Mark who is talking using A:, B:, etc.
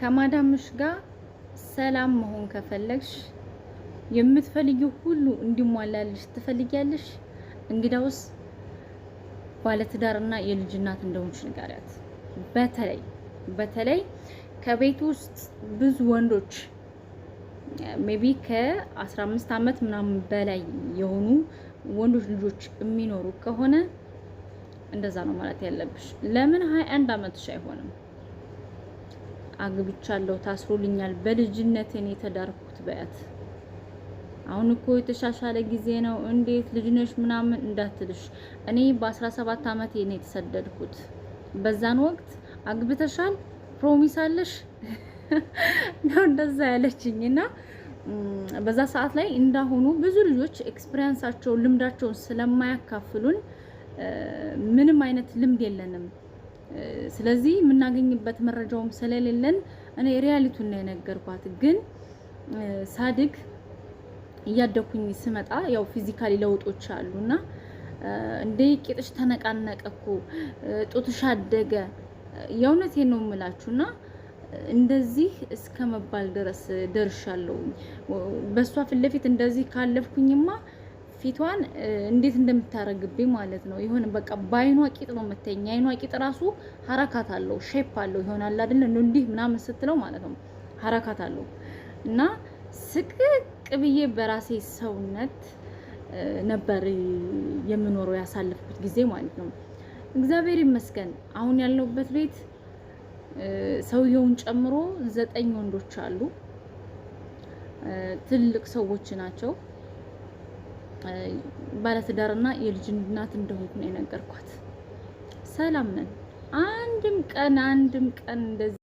A: ከማዳምሽ ጋር ሰላም መሆን ከፈለግሽ የምትፈልጊው ሁሉ እንዲሟላልሽ ትፈልጊያለሽ? እንግዳውስ ባለትዳርና የልጅ እናት እንደሆንሽ ንገሪያት። በተለይ ከቤት ውስጥ ብዙ ወንዶች ሜቢ ከ15 ዓመት ምናምን በላይ የሆኑ ወንዶች ልጆች የሚኖሩ ከሆነ እንደዛ ነው ማለት ያለብሽ። ለምን 21 ዓመትሽ አይሆንም? አግብቻለሁ፣ ታስሮልኛል፣ በልጅነቴ ነው የተዳርኩት በያት። አሁን እኮ የተሻሻለ ጊዜ ነው፣ እንዴት ልጅ ነሽ ምናምን እንዳትልሽ። እኔ በ17 ዓመቴ ነው የተሰደድኩት። በዛን ወቅት አግብተሻል ፕሮሚስ አለሽ ነው እንደዛ ያለችኝና በዛ ሰዓት ላይ እንዳሁኑ ብዙ ልጆች ኤክስፒሪየንሳቸውን ልምዳቸውን ስለማያካፍሉን ምንም አይነት ልምድ የለንም። ስለዚህ የምናገኝበት መረጃውም ስለሌለን እኔ ሪያሊቲውን ነው የነገርኳት። ግን ሳድግ እያደኩኝ ስመጣ ያው ፊዚካሊ ለውጦች አሉና እንደ ቂጥሽ ተነቃነቀኩ ጡትሽ አደገ የእውነቴን ነው የምላችሁና እንደዚህ እስከ መባል ድረስ ደርሻለሁ። በሷ ፊት ለፊት እንደዚህ ካለፍኩኝማ ፊቷን እንዴት እንደምታረግብኝ ማለት ነው። ይሁን በቃ ባይኗ ቂጥ ነው የምትተኛ። አይኗ ቂጥ ራሱ ሐረካት አለው፣ ሼፕ አለው ይሆናል አይደል? እንዲህ ምናምን ስትለው ማለት ነው ሐረካት አለው እና ስቅቅ ብዬ በራሴ ሰውነት ነበር የምኖረው ያሳለፍኩት ጊዜ ማለት ነው። እግዚአብሔር ይመስገን አሁን ያለሁበት ቤት ሰውየውን ጨምሮ 9 ወንዶች አሉ። ትልቅ ሰዎች ናቸው። ባለትዳርና የልጅ እናት እንደሆንኩ ነው የነገርኳት። ሰላም ነን። አንድም ቀን እንደዚህ